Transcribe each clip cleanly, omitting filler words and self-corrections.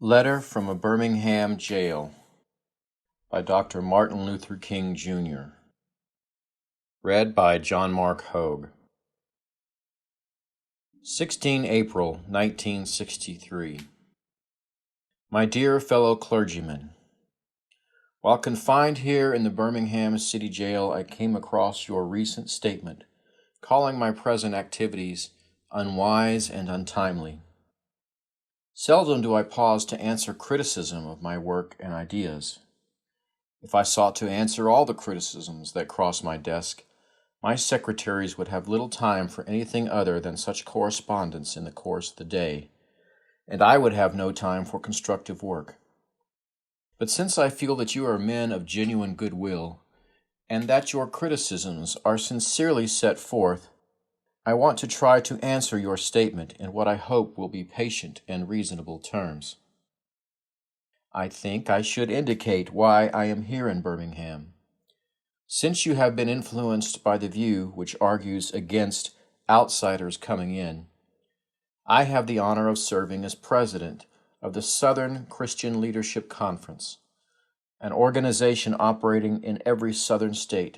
Letter from a Birmingham Jail by Dr. Martin Luther King, Jr. Read by John Mark Hogg. 16 April 1963. My dear fellow clergymen, while confined here in the Birmingham City Jail, I came across your recent statement calling my present activities unwise and untimely. Seldom do I pause to answer criticism of my work and ideas. If I sought to answer all the criticisms that cross my desk, my secretaries would have little time for anything other than such correspondence in the course of the day, and I would have no time for constructive work. But since I feel that you are men of genuine goodwill, and that your criticisms are sincerely set forth, I want to try to answer your statement in what I hope will be patient and reasonable terms. I think I should indicate why I am here in Birmingham. Since you have been influenced by the view which argues against outsiders coming in, I have the honor of serving as president of the Southern Christian Leadership Conference, an organization operating in every southern state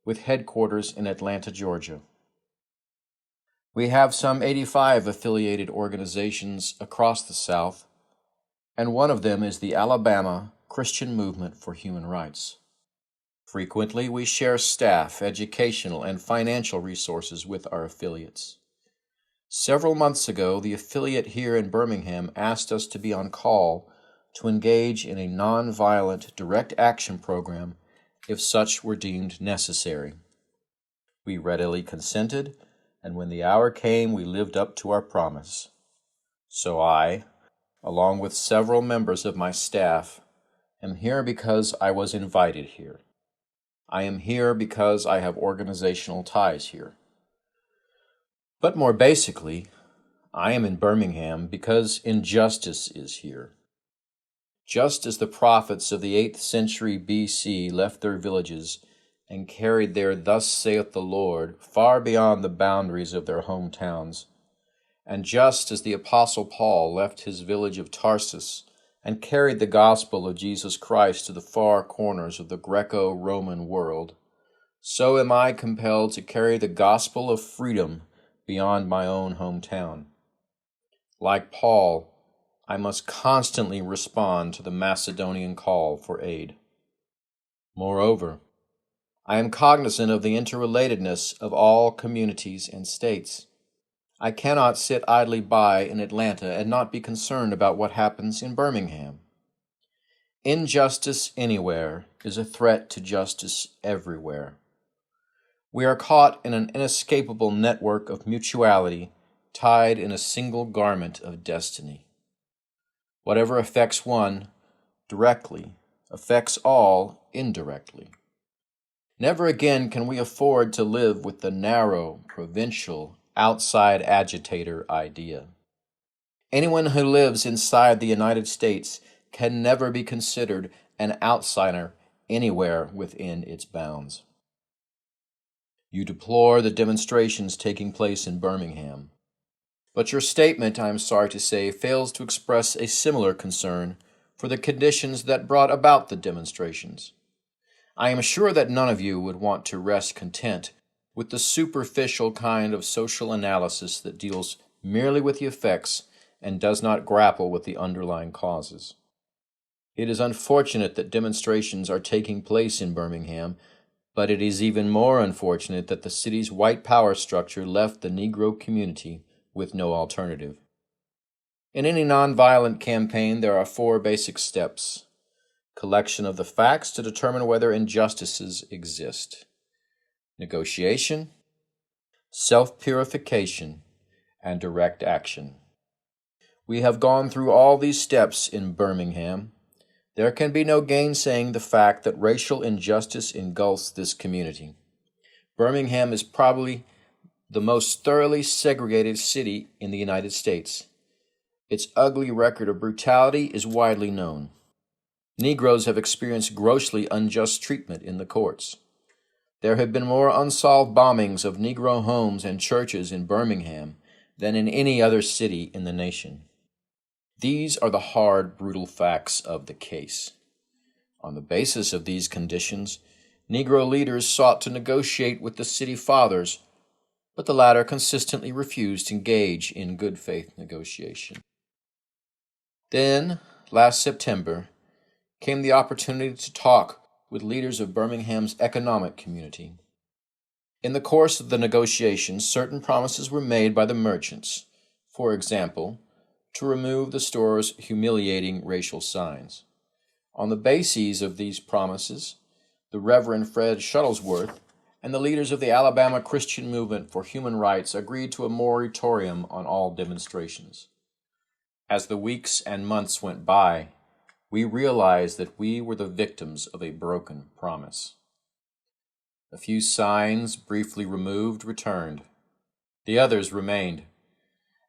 with headquarters in Atlanta, Georgia. We have some 85 affiliated organizations across the South, and one of them is the Alabama Christian Movement for Human Rights. Frequently, we share staff, educational, and financial resources with our affiliates. Several months ago, the affiliate here in Birmingham asked us to be on call to engage in a nonviolent direct action program if such were deemed necessary. We readily consented, and when the hour came, we lived up to our promise. So I, along with several members of my staff, am here because I was invited here. I am here because I have organizational ties here. But more basically, I am in Birmingham because injustice is here. Just as the prophets of the 8th century B.C. left their villages and carried their "Thus saith the Lord" far beyond the boundaries of their hometowns, and just as the Apostle Paul left his village of Tarsus and carried the gospel of Jesus Christ to the far corners of the Greco-Roman world, so am I compelled to carry the gospel of freedom beyond my own hometown. Like Paul, I must constantly respond to the Macedonian call for aid. Moreover, I am cognizant of the interrelatedness of all communities and states. I cannot sit idly by in Atlanta and not be concerned about what happens in Birmingham. Injustice anywhere is a threat to justice everywhere. We are caught in an inescapable network of mutuality, tied in a single garment of destiny. Whatever affects one directly affects all indirectly. Never again can we afford to live with the narrow, provincial, outside agitator idea. Anyone who lives inside the United States can never be considered an outsider anywhere within its bounds. You deplore the demonstrations taking place in Birmingham, but your statement, I am sorry to say, fails to express a similar concern for the conditions that brought about the demonstrations. I am sure that none of you would want to rest content with the superficial kind of social analysis that deals merely with the effects and does not grapple with the underlying causes. It is unfortunate that demonstrations are taking place in Birmingham, but it is even more unfortunate that the city's white power structure left the Negro community with no alternative. In any nonviolent campaign, there are 4 basic steps: collection of the facts to determine whether injustices exist, negotiation, self-purification, and direct action. We have gone through all these steps in Birmingham. There can be no gainsaying the fact that racial injustice engulfs this community. Birmingham is probably the most thoroughly segregated city in the United States. Its ugly record of brutality is widely known. Negroes have experienced grossly unjust treatment in the courts. There have been more unsolved bombings of Negro homes and churches in Birmingham than in any other city in the nation. These are the hard, brutal facts of the case. On the basis of these conditions, Negro leaders sought to negotiate with the city fathers, but the latter consistently refused to engage in good faith negotiation. Then, last September, came the opportunity to talk with leaders of Birmingham's economic community. In the course of the negotiations, certain promises were made by the merchants, for example, to remove the store's humiliating racial signs. On the bases of these promises, the Reverend Fred Shuttlesworth and the leaders of the Alabama Christian Movement for Human Rights agreed to a moratorium on all demonstrations. As the weeks and months went by, we realized that we were the victims of a broken promise. A few signs, briefly removed, returned. The others remained.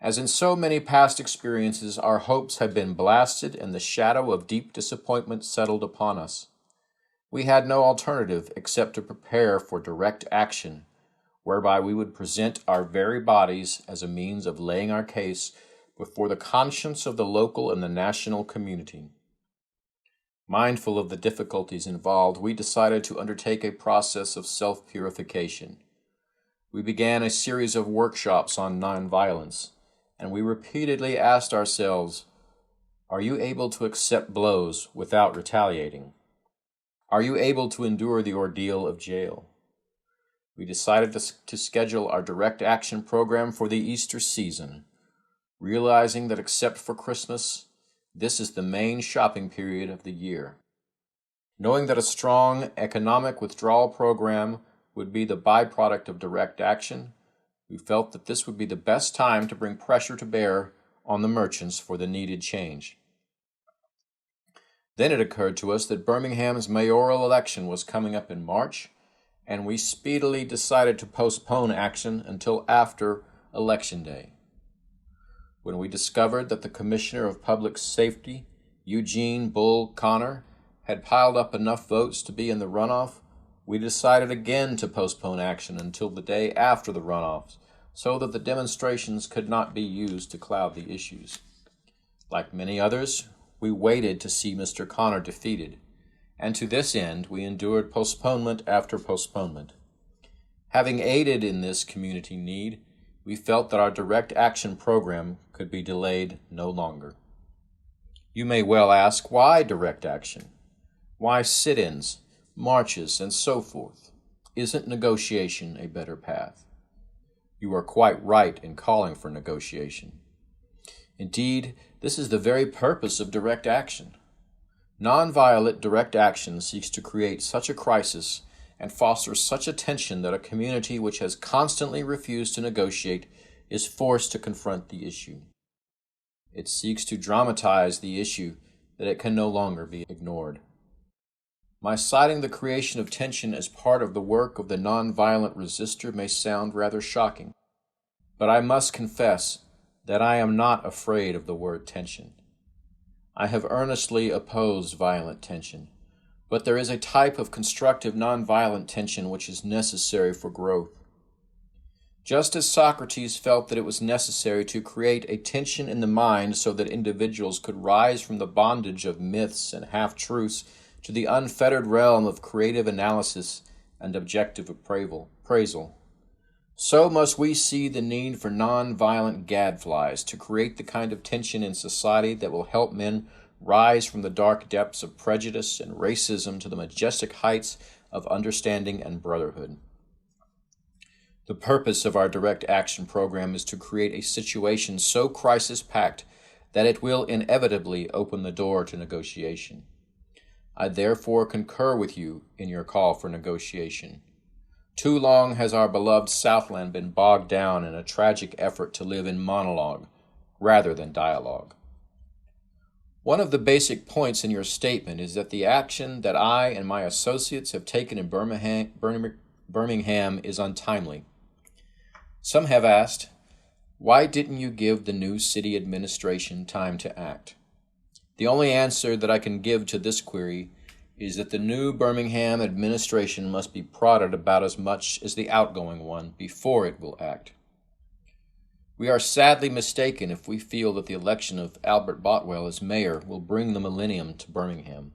As in so many past experiences, our hopes had been blasted and the shadow of deep disappointment settled upon us. We had no alternative except to prepare for direct action, whereby we would present our very bodies as a means of laying our case before the conscience of the local and the national community. Mindful of the difficulties involved, we decided to undertake a process of self-purification. We began a series of workshops on nonviolence, and we repeatedly asked ourselves, are you able to accept blows without retaliating? Are you able to endure the ordeal of jail? We decided to schedule our direct action program for the Easter season, realizing that except for Christmas, this is the main shopping period of the year. Knowing that a strong economic withdrawal program would be the byproduct of direct action, we felt that this would be the best time to bring pressure to bear on the merchants for the needed change. Then it occurred to us that Birmingham's mayoral election was coming up in March, and we speedily decided to postpone action until after Election Day. When we discovered that the Commissioner of Public Safety, Eugene Bull Connor, had piled up enough votes to be in the runoff, we decided again to postpone action until the day after the runoffs, so that the demonstrations could not be used to cloud the issues. Like many others, we waited to see Mr. Connor defeated, and to this end we endured postponement after postponement. Having aided in this community need, we felt that our direct action program could be delayed no longer. You may well ask, why direct action? Why sit-ins, marches, and so forth? Isn't negotiation a better path? You are quite right in calling for negotiation. Indeed, this is the very purpose of direct action. Nonviolent direct action seeks to create such a crisis and fosters such a tension that a community which has constantly refused to negotiate is forced to confront the issue. It seeks to dramatize the issue that it can no longer be ignored. My citing the creation of tension as part of the work of the nonviolent resistor may sound rather shocking, but I must confess that I am not afraid of the word tension. I have earnestly opposed violent tension, but there is a type of constructive nonviolent tension which is necessary for growth. Just as Socrates felt that it was necessary to create a tension in the mind so that individuals could rise from the bondage of myths and half-truths to the unfettered realm of creative analysis and objective appraisal, so must we see the need for nonviolent gadflies to create the kind of tension in society that will help men rise from the dark depths of prejudice and racism to the majestic heights of understanding and brotherhood. The purpose of our direct action program is to create a situation so crisis-packed that it will inevitably open the door to negotiation. I therefore concur with you in your call for negotiation. Too long has our beloved Southland been bogged down in a tragic effort to live in monologue rather than dialogue. One of the basic points in your statement is that the action that I and my associates have taken in Birmingham is untimely. Some have asked, why didn't you give the new city administration time to act? The only answer that I can give to this query is that the new Birmingham administration must be prodded about as much as the outgoing one before it will act. We are sadly mistaken if we feel that the election of Albert Botwell as mayor will bring the millennium to Birmingham.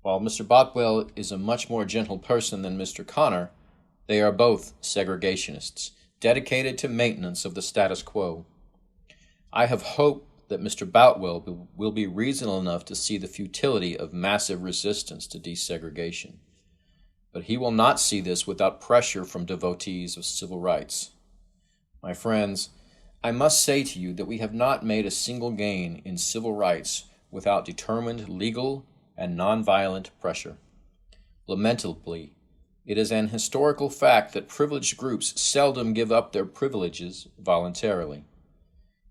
While Mr. Botwell is a much more gentle person than Mr. Connor, they are both segregationists, dedicated to maintenance of the status quo. I have hope that Mr. Boutwell will be reasonable enough to see the futility of massive resistance to desegregation. But he will not see this without pressure from devotees of civil rights. My friends, I must say to you that we have not made a single gain in civil rights without determined legal and nonviolent pressure. Lamentably, it is an historical fact that privileged groups seldom give up their privileges voluntarily.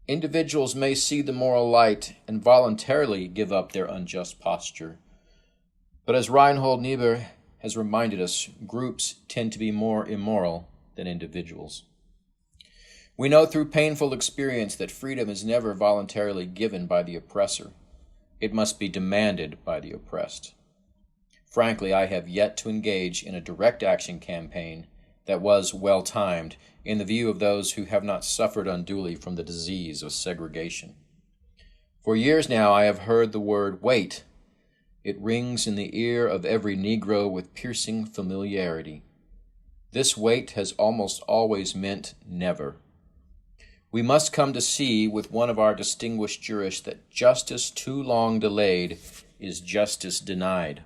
Individuals may see the moral light and voluntarily give up their unjust posture. But as Reinhold Niebuhr has reminded us, groups tend to be more immoral than individuals. We know through painful experience that freedom is never voluntarily given by the oppressor. It must be demanded by the oppressed. Frankly, I have yet to engage in a direct action campaign that was well-timed in the view of those who have not suffered unduly from the disease of segregation. For years now I have heard the word wait. It rings in the ear of every Negro with piercing familiarity. This wait has almost always meant never. We must come to see with one of our distinguished jurists that justice too long delayed is justice denied.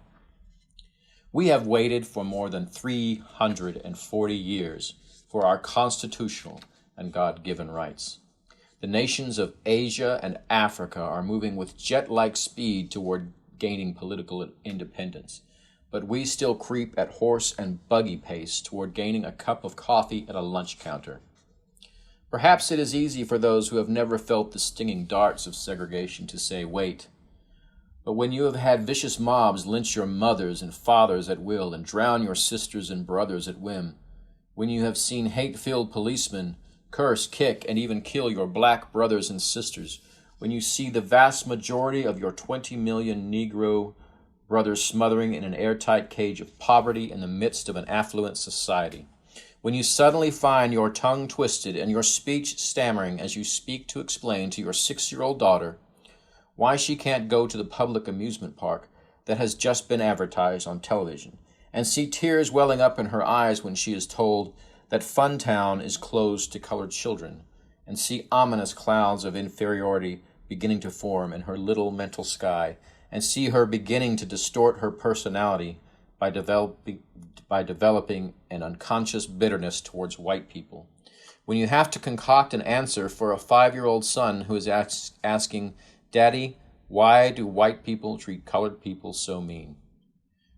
We have waited for more than 340 years for our constitutional and God-given rights. The nations of Asia and Africa are moving with jet-like speed toward gaining political independence, but we still creep at horse and buggy pace toward gaining a cup of coffee at a lunch counter. Perhaps it is easy for those who have never felt the stinging darts of segregation to say, wait. But when you have had vicious mobs lynch your mothers and fathers at will and drown your sisters and brothers at whim, when you have seen hate-filled policemen curse, kick, and even kill your black brothers and sisters, when you see the vast majority of your 20 million Negro brothers smothering in an airtight cage of poverty in the midst of an affluent society, when you suddenly find your tongue twisted and your speech stammering as you speak to explain to your 6-year-old daughter why she can't go to the public amusement park that has just been advertised on television, and see tears welling up in her eyes when she is told that Funtown is closed to colored children, and see ominous clouds of inferiority beginning to form in her little mental sky, and see her beginning to distort her personality by developing an unconscious bitterness towards white people. When you have to concoct an answer for a 5-year-old son who is asking, Daddy, why do white people treat colored people so mean?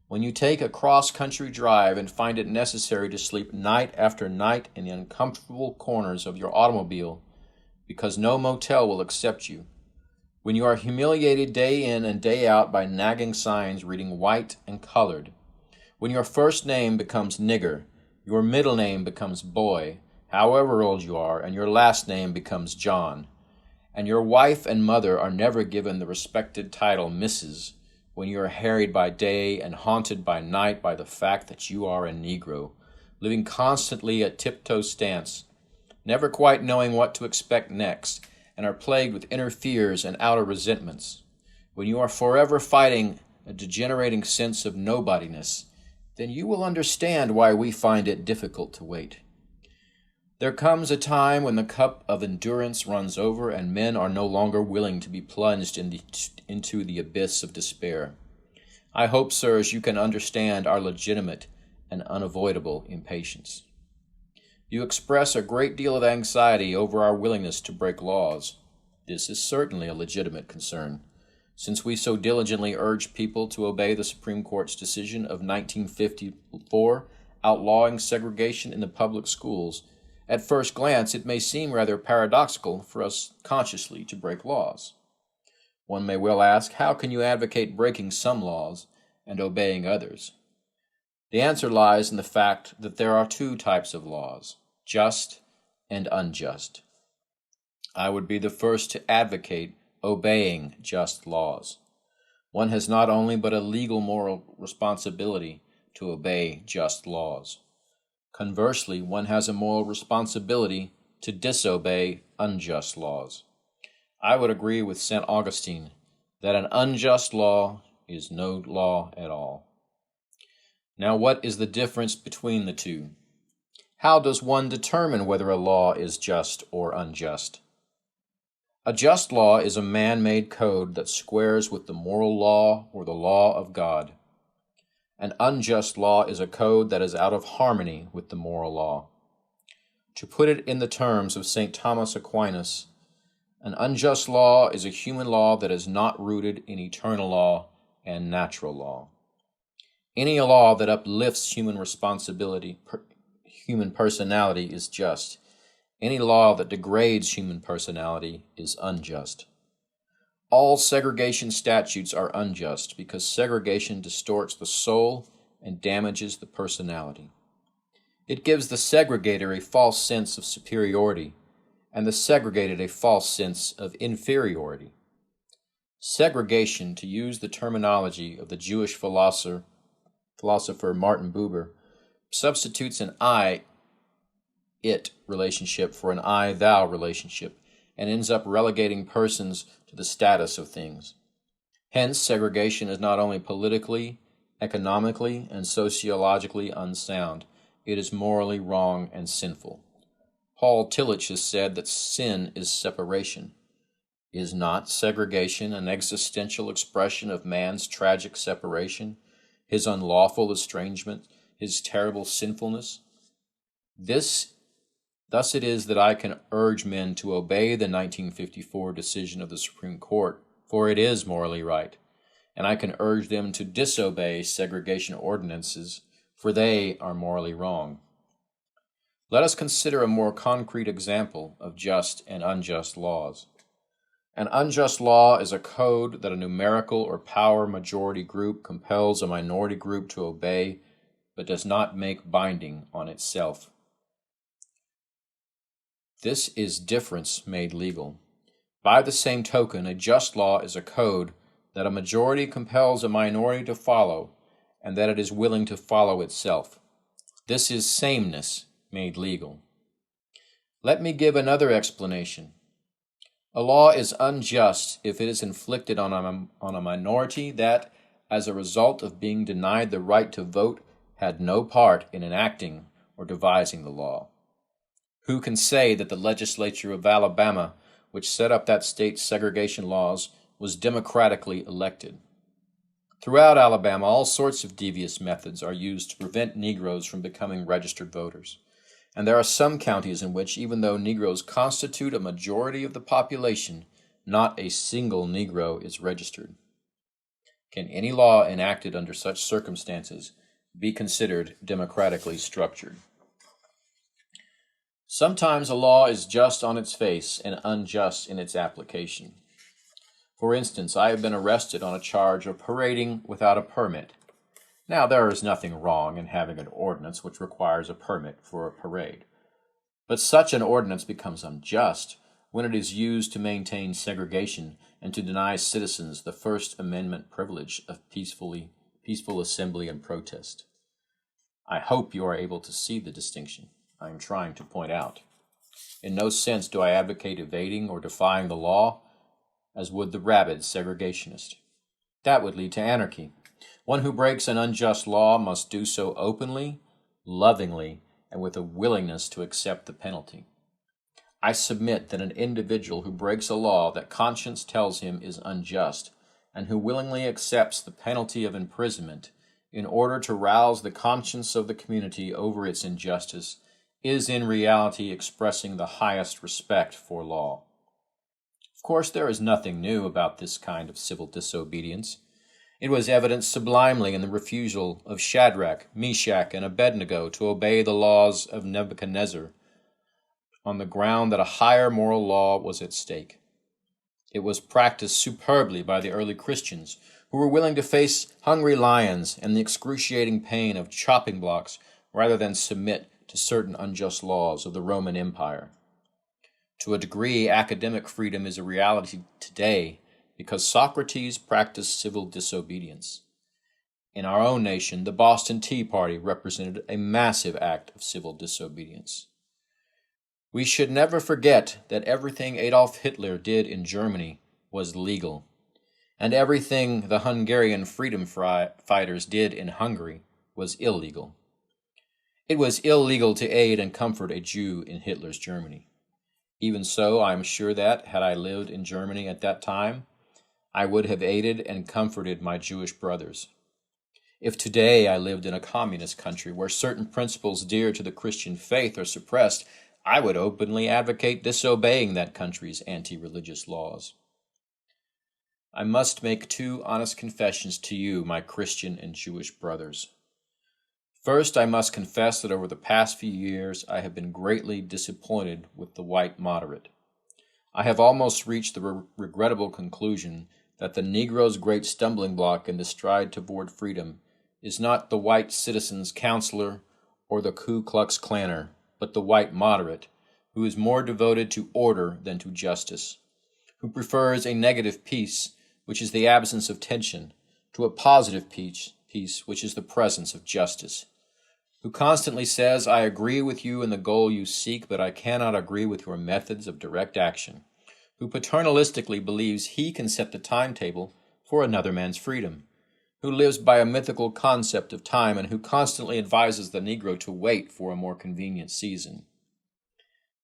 When you take a cross-country drive and find it necessary to sleep night after night in the uncomfortable corners of your automobile because no motel will accept you. When you are humiliated day in and day out by nagging signs reading white and colored. When your first name becomes nigger, your middle name becomes boy, however old you are, and your last name becomes John. And your wife and mother are never given the respected title Mrs., when you are harried by day and haunted by night by the fact that you are a Negro, living constantly at tiptoe stance, never quite knowing what to expect next, and are plagued with inner fears and outer resentments, when you are forever fighting a degenerating sense of nobodiness, then you will understand why we find it difficult to wait. There comes a time when the cup of endurance runs over and men are no longer willing to be plunged into the abyss of despair. I hope, sirs, you can understand our legitimate and unavoidable impatience. You express a great deal of anxiety over our willingness to break laws. This is certainly a legitimate concern, since we so diligently urge people to obey the Supreme Court's decision of 1954 outlawing segregation in the public schools. At first glance, it may seem rather paradoxical for us consciously to break laws. One may well ask, how can you advocate breaking some laws and obeying others? The answer lies in the fact that there are 2 types of laws, just and unjust. I would be the first to advocate obeying just laws. One has not only but a legal moral responsibility to obey just laws. Conversely, one has a moral responsibility to disobey unjust laws. I would agree with St. Augustine that an unjust law is no law at all. Now, what is the difference between the two? How does one determine whether a law is just or unjust? A just law is a man-made code that squares with the moral law or the law of God. An unjust law is a code that is out of harmony with the moral law. To put it in the terms of St. Thomas Aquinas, an unjust law is a human law that is not rooted in eternal law and natural law. Any law that uplifts human personality is just. Any law that degrades human personality is unjust. All segregation statutes are unjust because segregation distorts the soul and damages the personality. It gives the segregator a false sense of superiority and the segregated a false sense of inferiority. Segregation, to use the terminology of the Jewish philosopher Martin Buber, substitutes an I-it relationship for an I-thou relationship and ends up relegating persons to the status of things. Hence, segregation is not only politically, economically, and sociologically unsound, it is morally wrong and sinful. Paul Tillich has said that sin is separation. Is not segregation an existential expression of man's tragic separation, his unlawful estrangement, his terrible sinfulness? Thus it is that I can urge men to obey the 1954 decision of the Supreme Court, for it is morally right, and I can urge them to disobey segregation ordinances, for they are morally wrong. Let us consider a more concrete example of just and unjust laws. An unjust law is a code that a numerical or power majority group compels a minority group to obey, but does not make binding on itself. This is difference made legal. By the same token, a just law is a code that a majority compels a minority to follow, and that it is willing to follow itself. This is sameness made legal. Let me give another explanation. A law is unjust if it is inflicted on a minority that, as a result of being denied the right to vote, had no part in enacting or devising the law. Who can say that the legislature of Alabama, which set up that state's segregation laws, was democratically elected? Throughout Alabama, all sorts of devious methods are used to prevent Negroes from becoming registered voters. And there are some counties in which, even though Negroes constitute a majority of the population, not a single Negro is registered. Can any law enacted under such circumstances be considered democratically structured? Sometimes a law is just on its face and unjust in its application. For instance, I have been arrested on a charge of parading without a permit. Now, there is nothing wrong in having an ordinance which requires a permit for a parade. But such an ordinance becomes unjust when it is used to maintain segregation and to deny citizens the First Amendment privilege of peaceful assembly and protest. I hope you are able to see the distinction I am trying to point out. In no sense do I advocate evading or defying the law, as would the rabid segregationist. That would lead to anarchy. One who breaks an unjust law must do so openly, lovingly, and with a willingness to accept the penalty. I submit that an individual who breaks a law that conscience tells him is unjust, and who willingly accepts the penalty of imprisonment in order to rouse the conscience of the community over its injustice, is in reality expressing the highest respect for law. Of course, there is nothing new about this kind of civil disobedience. It was evidenced sublimely in the refusal of Shadrach, Meshach, and Abednego to obey the laws of Nebuchadnezzar on the ground that a higher moral law was at stake. It was practiced superbly by the early Christians, who were willing to face hungry lions and the excruciating pain of chopping blocks rather than submit to certain unjust laws of the Roman Empire. To a degree, academic freedom is a reality today because Socrates practiced civil disobedience. In our own nation, the Boston Tea Party represented a massive act of civil disobedience. We should never forget that everything Adolf Hitler did in Germany was legal, and everything the Hungarian freedom fighters did in Hungary was illegal. It was illegal to aid and comfort a Jew in Hitler's Germany. Even so, I am sure that, had I lived in Germany at that time, I would have aided and comforted my Jewish brothers. If today I lived in a communist country where certain principles dear to the Christian faith are suppressed, I would openly advocate disobeying that country's anti-religious laws. I must make two honest confessions to you, my Christian and Jewish brothers. First, I must confess that over the past few years I have been greatly disappointed with the white moderate. I have almost reached the regrettable conclusion that the Negro's great stumbling block in the stride toward freedom is not the white citizen's counselor or the Ku Klux Klanner, but the white moderate, who is more devoted to order than to justice, who prefers a negative peace, which is the absence of tension, to a positive peace, which is the presence of justice, who constantly says, I agree with you in the goal you seek, but I cannot agree with your methods of direct action, who paternalistically believes he can set the timetable for another man's freedom, who lives by a mythical concept of time, and who constantly advises the Negro to wait for a more convenient season.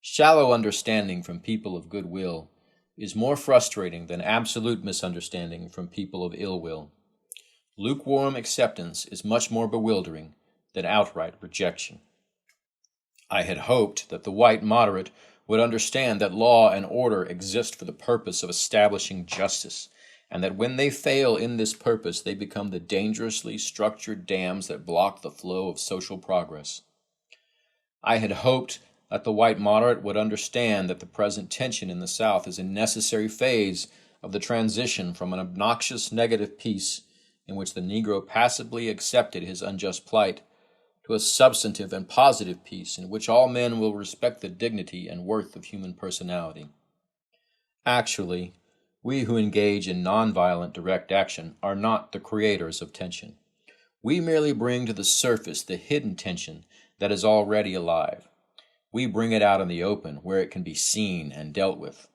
Shallow understanding from people of goodwill is more frustrating than absolute misunderstanding from people of ill will. Lukewarm acceptance is much more bewildering than outright rejection. I had hoped that the white moderate would understand that law and order exist for the purpose of establishing justice, and that when they fail in this purpose, they become the dangerously structured dams that block the flow of social progress. I had hoped that the white moderate would understand that the present tension in the South is a necessary phase of the transition from an obnoxious negative peace in which the Negro passively accepted his unjust plight to a substantive and positive peace in which all men will respect the dignity and worth of human personality. Actually, we who engage in nonviolent direct action are not the creators of tension. We merely bring to the surface the hidden tension that is already alive. We bring it out in the open where it can be seen and dealt with.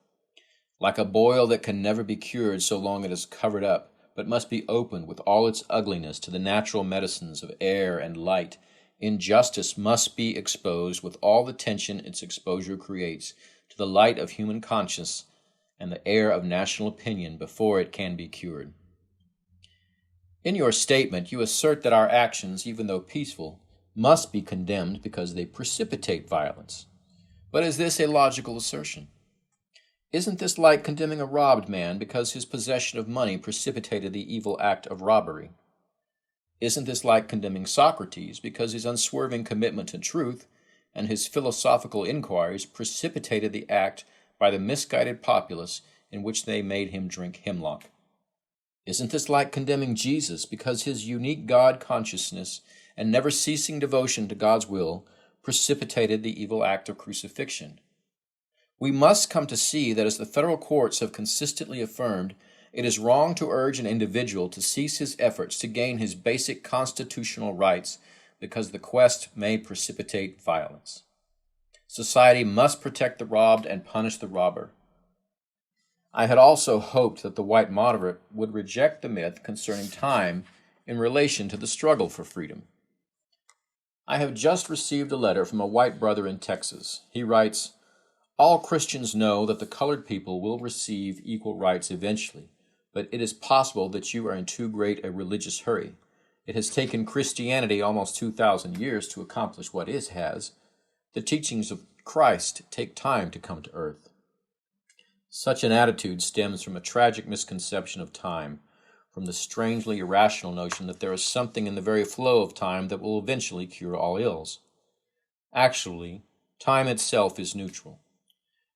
Like a boil that can never be cured so long it is covered up, but must be opened with all its ugliness to the natural medicines of air and light, injustice must be exposed with all the tension its exposure creates to the light of human conscience and the air of national opinion before it can be cured. In your statement, you assert that our actions, even though peaceful, must be condemned because they precipitate violence. But is this a logical assertion? Isn't this like condemning a robbed man because his possession of money precipitated the evil act of robbery? Isn't this like condemning Socrates because his unswerving commitment to truth and his philosophical inquiries precipitated the act by the misguided populace in which they made him drink hemlock? Isn't this like condemning Jesus because his unique God consciousness and never-ceasing devotion to God's will precipitated the evil act of crucifixion? We must come to see that, as the federal courts have consistently affirmed, it is wrong to urge an individual to cease his efforts to gain his basic constitutional rights because the quest may precipitate violence. Society must protect the robbed and punish the robber. I had also hoped that the white moderate would reject the myth concerning time in relation to the struggle for freedom. I have just received a letter from a white brother in Texas. He writes, "All Christians know that the colored people will receive equal rights eventually, but it is possible that you are in too great a religious hurry. It has taken Christianity almost 2,000 years to accomplish what it has. The teachings of Christ take time to come to earth." Such an attitude stems from a tragic misconception of time, from the strangely irrational notion that there is something in the very flow of time that will eventually cure all ills. Actually, time itself is neutral.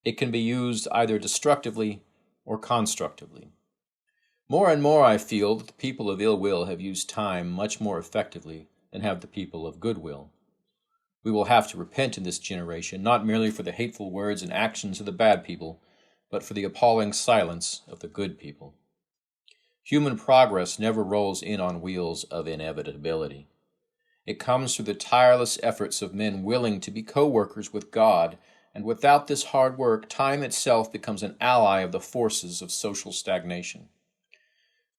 It can be used either destructively or constructively. More and more I feel that the people of ill will have used time much more effectively than have the people of good will. We will have to repent in this generation, not merely for the hateful words and actions of the bad people, but for the appalling silence of the good people. Human progress never rolls in on wheels of inevitability. It comes through the tireless efforts of men willing to be co-workers with God and without this hard work, time itself becomes an ally of the forces of social stagnation.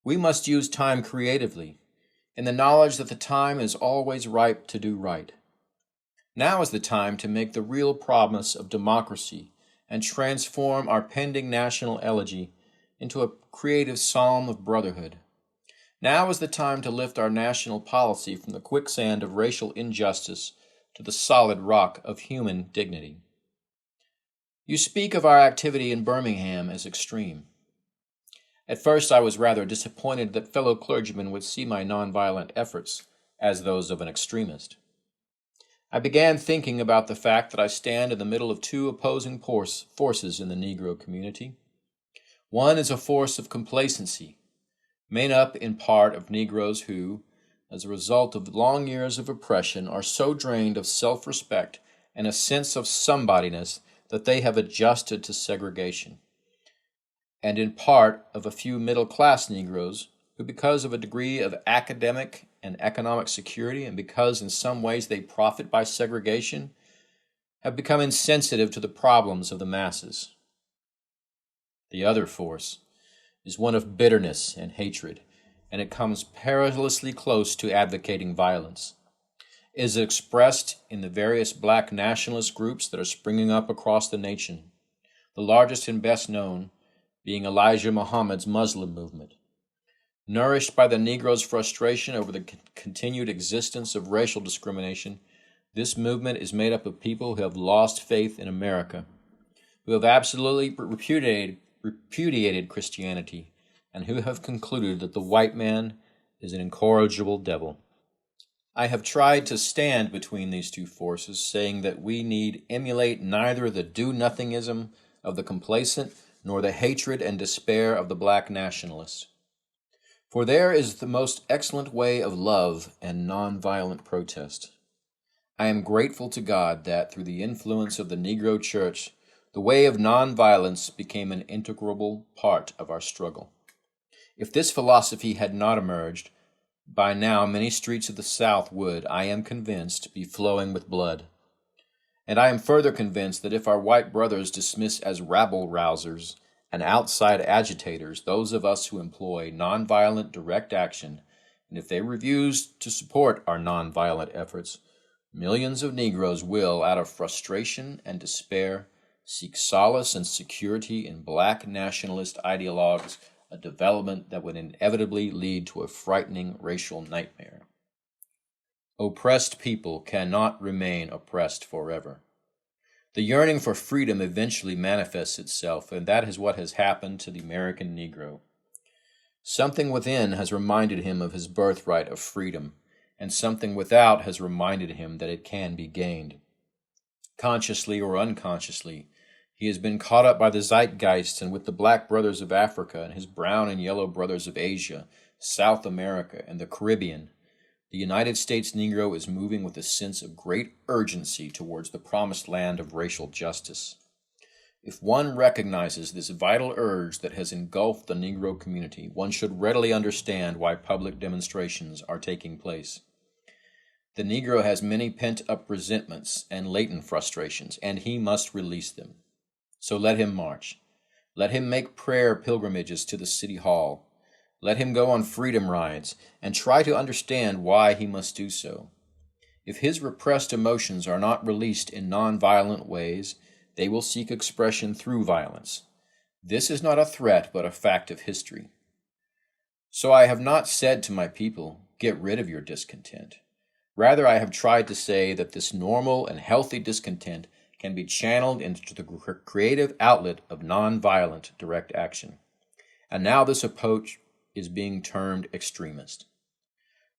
We must use time creatively, in the knowledge that the time is always ripe to do right. Now is the time to make the real promise of democracy and transform our pending national elegy into a creative psalm of brotherhood. Now is the time to lift our national policy from the quicksand of racial injustice to the solid rock of human dignity. You speak of our activity in Birmingham as extreme. At first I was rather disappointed that fellow clergymen would see my nonviolent efforts as those of an extremist. I began thinking about the fact that I stand in the middle of two opposing forces in the Negro community. One is a force of complacency, made up in part of Negroes who, as a result of long years of oppression, are so drained of self-respect and a sense of somebodyness that they have adjusted to segregation, and in part of a few middle-class Negroes who, because of a degree of academic and economic security, and because in some ways they profit by segregation, have become insensitive to the problems of the masses. The other force is one of bitterness and hatred, and it comes perilously close to advocating violence. It is expressed in the various black nationalist groups that are springing up across the nation, the largest and best known being Elijah Muhammad's Muslim movement. Nourished by the Negro's frustration over the continued existence of racial discrimination, this movement is made up of people who have lost faith in America, who have absolutely repudiated Christianity, and who have concluded that the white man is an incorrigible devil. I have tried to stand between these two forces, saying that we need emulate neither the do-nothingism of the complacent nor the hatred and despair of the black nationalist. For there is the most excellent way of love and nonviolent protest. I am grateful to God that, through the influence of the Negro Church, the way of nonviolence became an integral part of our struggle. If this philosophy had not emerged, by now many streets of the South would, I am convinced, be flowing with blood. And I am further convinced that if our white brothers dismiss as rabble-rousers and outside agitators those of us who employ nonviolent direct action, and if they refuse to support our nonviolent efforts, millions of Negroes will, out of frustration and despair, seek solace and security in black nationalist ideologues, a development that would inevitably lead to a frightening racial nightmare. Oppressed people cannot remain oppressed forever. The yearning for freedom eventually manifests itself, and that is what has happened to the American Negro. Something within has reminded him of his birthright of freedom, and something without has reminded him that it can be gained. Consciously or unconsciously, he has been caught up by the zeitgeist and with the black brothers of Africa and his brown and yellow brothers of Asia, South America, and the Caribbean. The United States Negro is moving with a sense of great urgency towards the promised land of racial justice. If one recognizes this vital urge that has engulfed the Negro community, one should readily understand why public demonstrations are taking place. The Negro has many pent-up resentments and latent frustrations, and he must release them. So let him march. Let him make prayer pilgrimages to the City Hall. Let him go on freedom rides and try to understand why he must do so. If his repressed emotions are not released in nonviolent ways, they will seek expression through violence. This is not a threat, but a fact of history. So I have not said to my people, get rid of your discontent. Rather, I have tried to say that this normal and healthy discontent can be channeled into the creative outlet of nonviolent direct action. And now this approach is being termed extremist.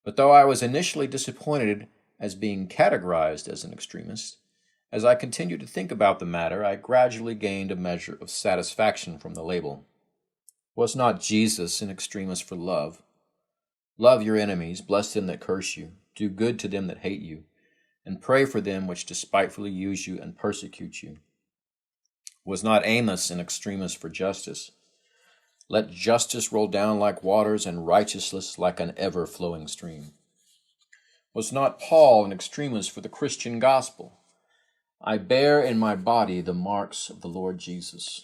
But though I was initially disappointed as being categorized as an extremist, as I continued to think about the matter, I gradually gained a measure of satisfaction from the label. Was not Jesus an extremist for love? Love your enemies, bless them that curse you, do good to them that hate you, and pray for them which despitefully use you and persecute you. Was not Amos an extremist for justice? Let justice roll down like waters and righteousness like an ever-flowing stream. Was not Paul an extremist for the Christian gospel? I bear in my body the marks of the Lord Jesus.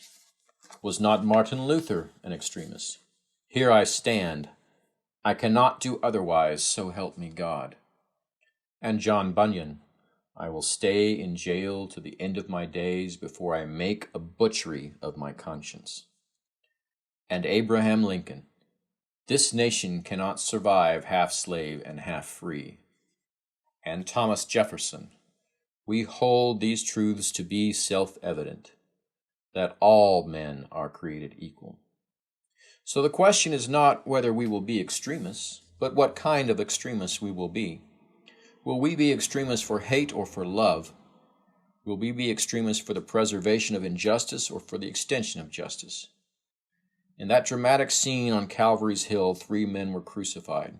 Was not Martin Luther an extremist? Here I stand. I cannot do otherwise, so help me God. And John Bunyan, I will stay in jail to the end of my days before I make a butchery of my conscience. And Abraham Lincoln, this nation cannot survive half slave and half free. And Thomas Jefferson, we hold these truths to be self-evident, that all men are created equal. So the question is not whether we will be extremists, but what kind of extremists we will be. Will we be extremists for hate or for love? Will we be extremists for the preservation of injustice or for the extension of justice? In that dramatic scene on Calvary's Hill, 3 men were crucified.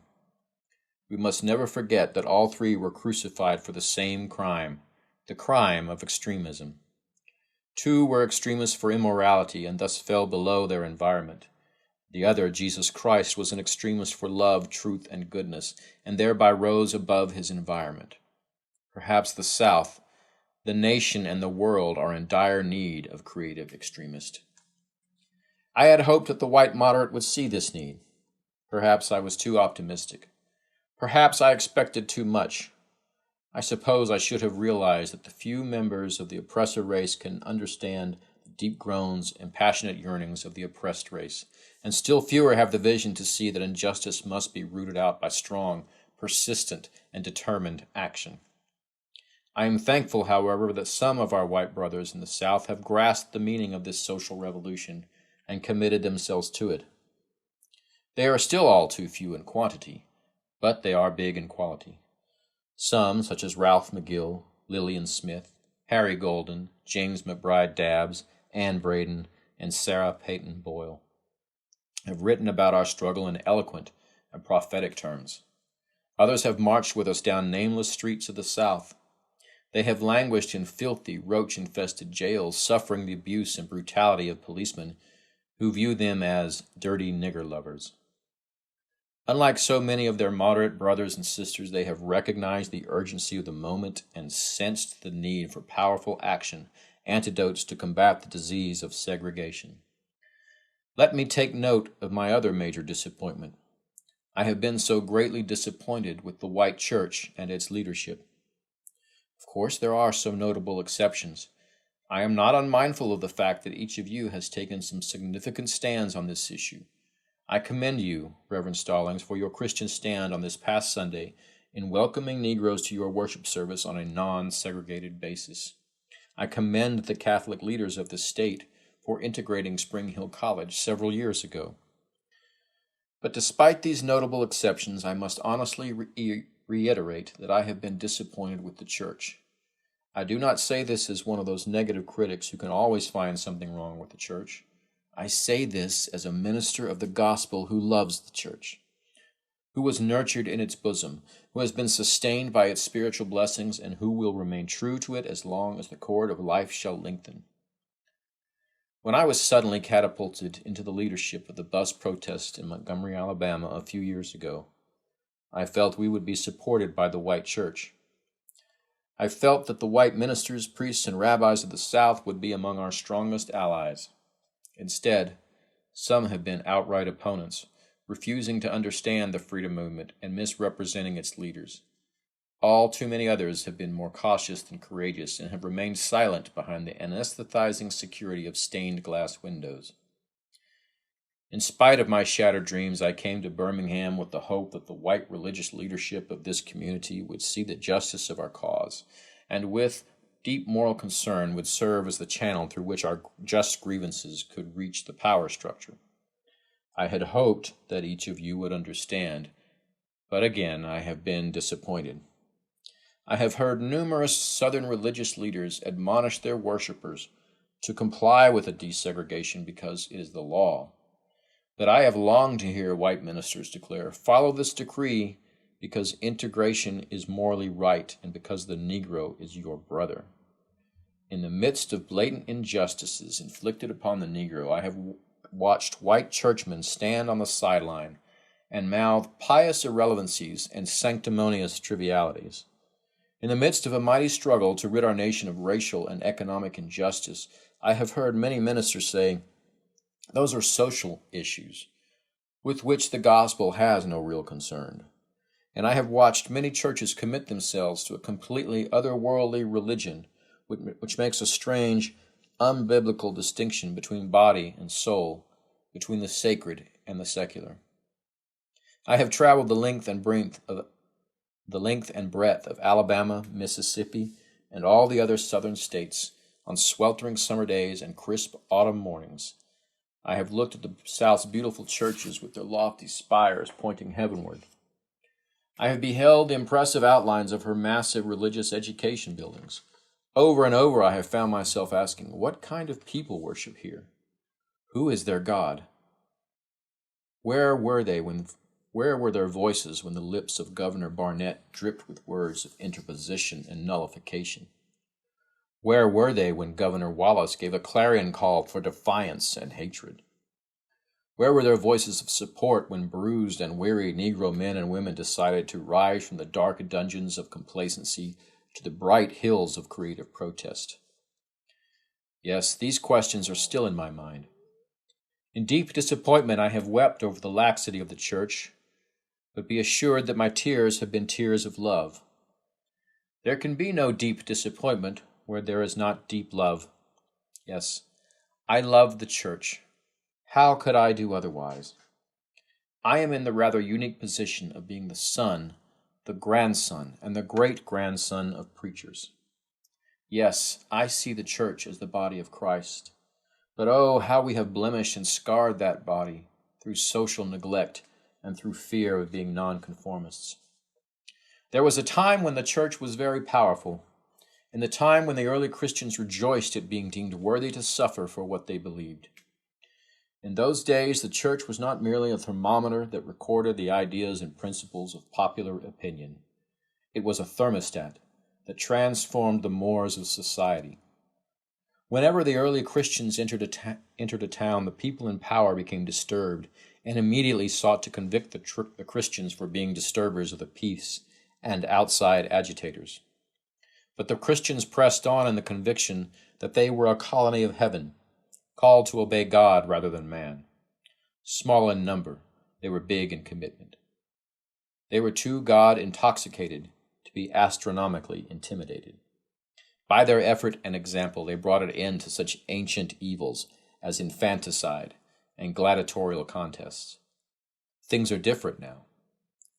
We must never forget that all 3 were crucified for the same crime, the crime of extremism. 2 were extremists for immorality and thus fell below their environment. The other, Jesus Christ, was an extremist for love, truth, and goodness, and thereby rose above his environment. Perhaps the South, the nation, and the world are in dire need of creative extremists. I had hoped that the white moderate would see this need. Perhaps I was too optimistic. Perhaps I expected too much. I suppose I should have realized that the few members of the oppressor race can understand the deep groans and passionate yearnings of the oppressed race, and still fewer have the vision to see that injustice must be rooted out by strong, persistent, and determined action. I am thankful, however, that some of our white brothers in the South have grasped the meaning of this social revolution and committed themselves to it. They are still all too few in quantity, but they are big in quality. Some, such as Ralph McGill, Lillian Smith, Harry Golden, James McBride Dabbs, Ann Braden, and Sarah Peyton Boyle, have written about our struggle in eloquent and prophetic terms. Others have marched with us down nameless streets of the South. They have languished in filthy, roach-infested jails, suffering the abuse and brutality of policemen who view them as dirty nigger lovers. Unlike so many of their moderate brothers and sisters, they have recognized the urgency of the moment and sensed the need for powerful action, antidotes to combat the disease of segregation. Let me take note of my other major disappointment. I have been so greatly disappointed with the white church and its leadership. Of course, there are some notable exceptions. I am not unmindful of the fact that each of you has taken some significant stands on this issue. I commend you, Reverend Stallings, for your Christian stand on this past Sunday in welcoming Negroes to your worship service on a non-segregated basis. I commend the Catholic leaders of the state for integrating Spring Hill College several years ago. But despite these notable exceptions, I must honestly reiterate that I have been disappointed with the church. I do not say this as one of those negative critics who can always find something wrong with the church. I say this as a minister of the gospel who loves the church, who was nurtured in its bosom, who has been sustained by its spiritual blessings, and who will remain true to it as long as the cord of life shall lengthen. When I was suddenly catapulted into the leadership of the bus protest in Montgomery, Alabama a few years ago, I felt we would be supported by the white church. I felt that the white ministers, priests, and rabbis of the South would be among our strongest allies. Instead, some have been outright opponents, refusing to understand the freedom movement and misrepresenting its leaders. All too many others have been more cautious than courageous and have remained silent behind the anesthetizing security of stained glass windows. In spite of my shattered dreams, I came to Birmingham with the hope that the white religious leadership of this community would see the justice of our cause, and with deep moral concern would serve as the channel through which our just grievances could reach the power structure. I had hoped that each of you would understand, but again I have been disappointed. I have heard numerous Southern religious leaders admonish their worshipers to comply with the desegregation because it is the law. But I have longed to hear white ministers declare, "Follow this decree because integration is morally right and because the Negro is your brother." In the midst of blatant injustices inflicted upon the Negro, I have watched white churchmen stand on the sideline and mouth pious irrelevancies and sanctimonious trivialities. In the midst of a mighty struggle to rid our nation of racial and economic injustice, I have heard many ministers say, those are social issues with which the gospel has no real concern. And I have watched many churches commit themselves to a completely otherworldly religion, which makes a strange, unbiblical distinction between body and soul, between the sacred and the secular. I have traveled the length and breadth of Alabama, Mississippi, and all the other southern states on sweltering summer days and crisp autumn mornings. I have looked at the South's beautiful churches with their lofty spires pointing heavenward. I have beheld the impressive outlines of her massive religious education buildings. Over and over I have found myself asking, what kind of people worship here? Who is their God? Where were their voices when the lips of Governor Barnett dripped with words of interposition and nullification? Where were they when Governor Wallace gave a clarion call for defiance and hatred? Where were their voices of support when bruised and weary Negro men and women decided to rise from the dark dungeons of complacency to the bright hills of creative protest? Yes, these questions are still in my mind. In deep disappointment, I have wept over the laxity of the church, but be assured that my tears have been tears of love. There can be no deep disappointment where there is not deep love. Yes, I love the church. How could I do otherwise? I am in the rather unique position of being the son, the grandson, and the great-grandson of preachers. Yes, I see the church as the body of Christ. But oh, how we have blemished and scarred that body through social neglect and through fear of being nonconformists. There was a time when the church was very powerful, in the time when the early Christians rejoiced at being deemed worthy to suffer for what they believed. In those days, the church was not merely a thermometer that recorded the ideas and principles of popular opinion. It was a thermostat that transformed the mores of society. Whenever the early Christians entered a town, the people in power became disturbed and immediately sought to convict the Christians for being disturbers of the peace and outside agitators. But the Christians pressed on in the conviction that they were a colony of heaven, called to obey God rather than man. Small in number, they were big in commitment. They were too God-intoxicated to be astronomically intimidated. By their effort and example, they brought an end to such ancient evils as infanticide and gladiatorial contests. Things are different now.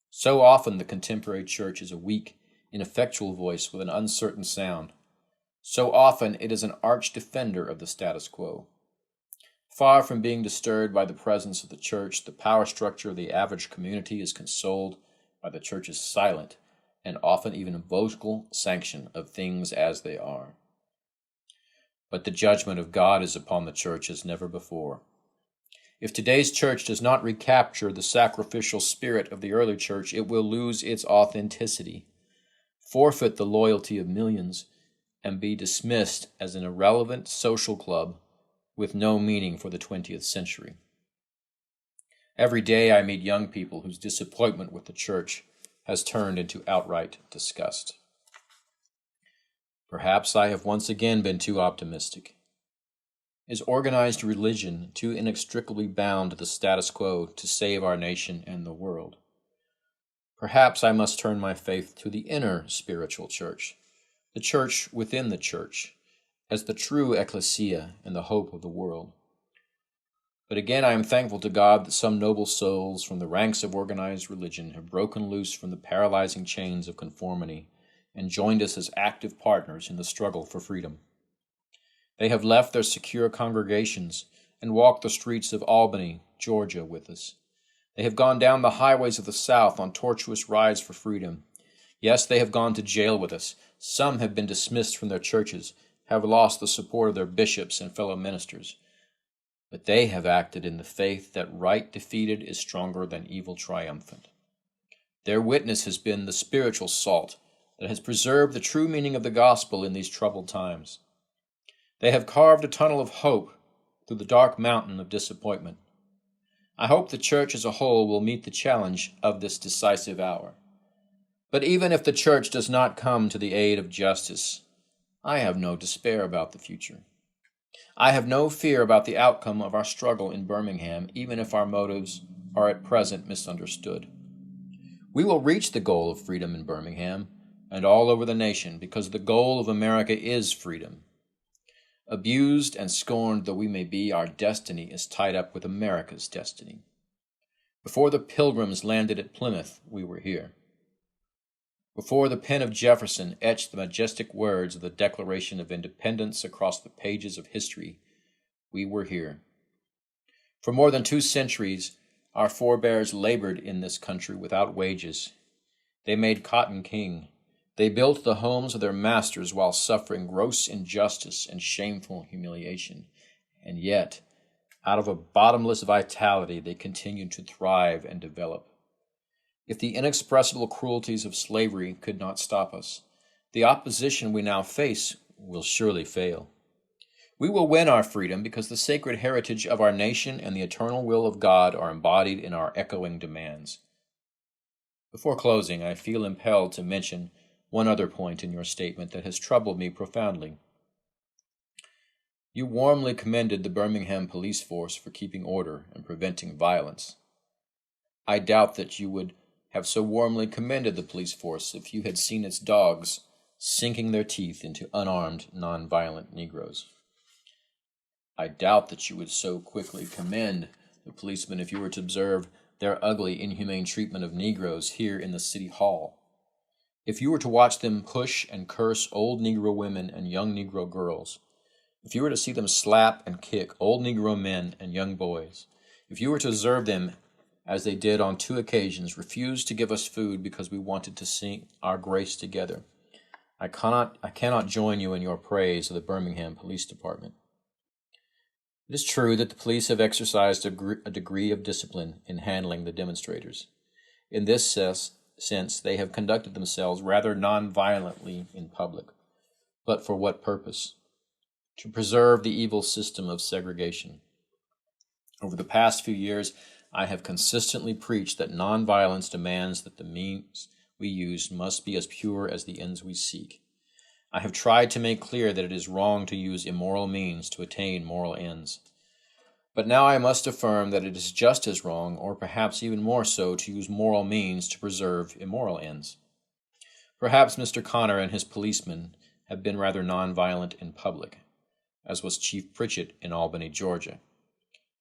So often the contemporary church is a weak, ineffectual voice with an uncertain sound. So often it is an arch defender of the status quo. Far from being disturbed by the presence of the church, the power structure of the average community is consoled by the church's silent and often even vocal sanction of things as they are. But the judgment of God is upon the church as never before. If today's church does not recapture the sacrificial spirit of the early church, it will lose its authenticity, forfeit the loyalty of millions, and be dismissed as an irrelevant social club with no meaning for the 20th century. Every day I meet young people whose disappointment with the church has turned into outright disgust. Perhaps I have once again been too optimistic. Is organized religion too inextricably bound to the status quo to save our nation and the world? Perhaps I must turn my faith to the inner spiritual church, the church within the church, as the true ecclesia and the hope of the world. But again, I am thankful to God that some noble souls from the ranks of organized religion have broken loose from the paralyzing chains of conformity and joined us as active partners in the struggle for freedom. They have left their secure congregations and walked the streets of Albany, Georgia, with us. They have gone down the highways of the South on tortuous rides for freedom. Yes, they have gone to jail with us. Some have been dismissed from their churches, have lost the support of their bishops and fellow ministers. But they have acted in the faith that right defeated is stronger than evil triumphant. Their witness has been the spiritual salt that has preserved the true meaning of the gospel in these troubled times. They have carved a tunnel of hope through the dark mountain of disappointment. I hope the church as a whole will meet the challenge of this decisive hour. But even if the church does not come to the aid of justice, I have no despair about the future. I have no fear about the outcome of our struggle in Birmingham, even if our motives are at present misunderstood. We will reach the goal of freedom in Birmingham and all over the nation, because the goal of America is freedom. Abused and scorned though we may be, our destiny is tied up with America's destiny. Before the Pilgrims landed at Plymouth, we were here. Before the pen of Jefferson etched the majestic words of the Declaration of Independence across the pages of history, we were here. For more than 2 centuries, our forebears labored in this country without wages. They made cotton king. They built the homes of their masters while suffering gross injustice and shameful humiliation. And yet, out of a bottomless vitality, they continued to thrive and develop. If the inexpressible cruelties of slavery could not stop us, the opposition we now face will surely fail. We will win our freedom because the sacred heritage of our nation and the eternal will of God are embodied in our echoing demands. Before closing, I feel impelled to mention one other point in your statement that has troubled me profoundly. You warmly commended the Birmingham police force for keeping order and preventing violence. I doubt that you would have so warmly commended the police force if you had seen its dogs sinking their teeth into unarmed, nonviolent Negroes. I doubt that you would so quickly commend the policemen if you were to observe their ugly, inhumane treatment of Negroes here in the City Hall. If you were to watch them push and curse old Negro women and young Negro girls, if you were to see them slap and kick old Negro men and young boys, if you were to observe them, as they did on 2 occasions, refuse to give us food because we wanted to sing our grace together, I cannot join you in your praise of the Birmingham Police Department. It is true that the police have exercised a degree of discipline in handling the demonstrators. In this sense, they have conducted themselves rather non-violently in public. But for what purpose? To preserve the evil system of segregation. Over the past few years, I have consistently preached that nonviolence demands that the means we use must be as pure as the ends we seek. I have tried to make clear that it is wrong to use immoral means to attain moral ends. But now I must affirm that it is just as wrong, or perhaps even more so, to use moral means to preserve immoral ends. Perhaps Mr. Connor and his policemen have been rather nonviolent in public, as was Chief Pritchett in Albany, Georgia.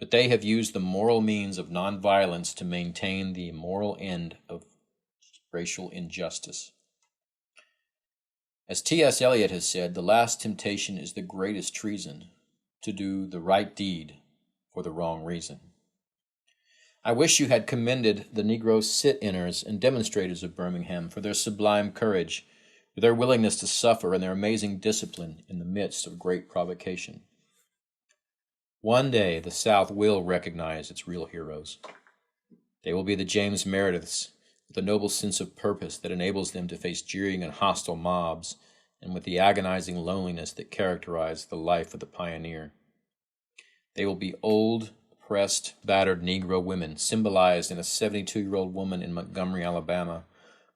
But they have used the moral means of nonviolence to maintain the immoral end of racial injustice. As T.S. Eliot has said, the last temptation is the greatest treason, to do the right deed for the wrong reason. I wish you had commended the Negro sit-inners and demonstrators of Birmingham for their sublime courage, for their willingness to suffer, and their amazing discipline in the midst of great provocation. One day, the South will recognize its real heroes. They will be the James Merediths, with a noble sense of purpose that enables them to face jeering and hostile mobs, and with the agonizing loneliness that characterized the life of the pioneer. They will be old, oppressed, battered Negro women, symbolized in a 72-year-old woman in Montgomery, Alabama,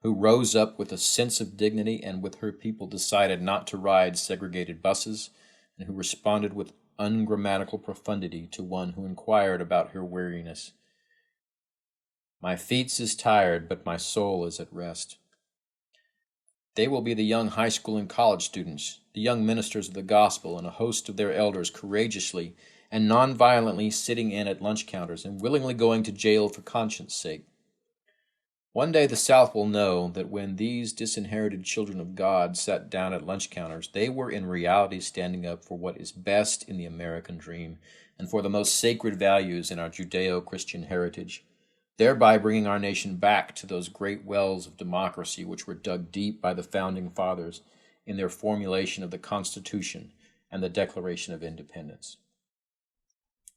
who rose up with a sense of dignity and with her people decided not to ride segregated buses, and who responded with ungrammatical profundity to one who inquired about her weariness. My feet is tired, but my soul is at rest. They will be the young high school and college students, the young ministers of the gospel, and a host of their elders courageously and nonviolently sitting in at lunch counters and willingly going to jail for conscience sake. One day the South will know that when these disinherited children of God sat down at lunch counters, they were in reality standing up for what is best in the American dream and for the most sacred values in our Judeo-Christian heritage, thereby bringing our nation back to those great wells of democracy which were dug deep by the Founding Fathers in their formulation of the Constitution and the Declaration of Independence.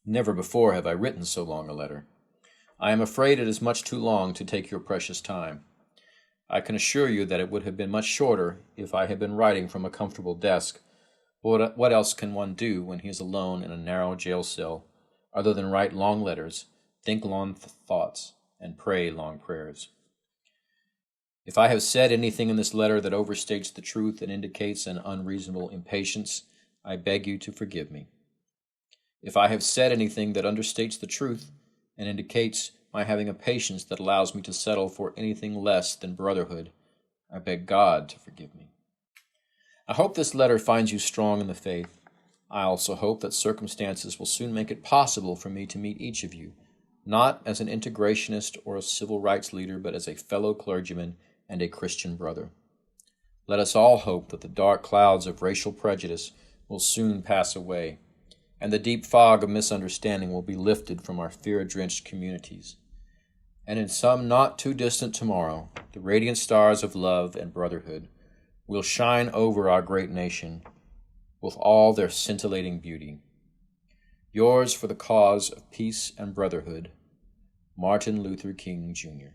Never before have I written so long a letter. I am afraid it is much too long to take your precious time. I can assure you that it would have been much shorter if I had been writing from a comfortable desk. But what else can one do when he is alone in a narrow jail cell, other than write long letters, think long thoughts, and pray long prayers? If I have said anything in this letter that overstates the truth and indicates an unreasonable impatience, I beg you to forgive me. If I have said anything that understates the truth and indicates my having a patience that allows me to settle for anything less than brotherhood, I beg God to forgive me. I hope this letter finds you strong in the faith. I also hope that circumstances will soon make it possible for me to meet each of you, not as an integrationist or a civil rights leader, but as a fellow clergyman and a Christian brother. Let us all hope that the dark clouds of racial prejudice will soon pass away, and the deep fog of misunderstanding will be lifted from our fear-drenched communities. And in some not too distant tomorrow, the radiant stars of love and brotherhood will shine over our great nation with all their scintillating beauty. Yours for the cause of peace and brotherhood, Martin Luther King, Jr.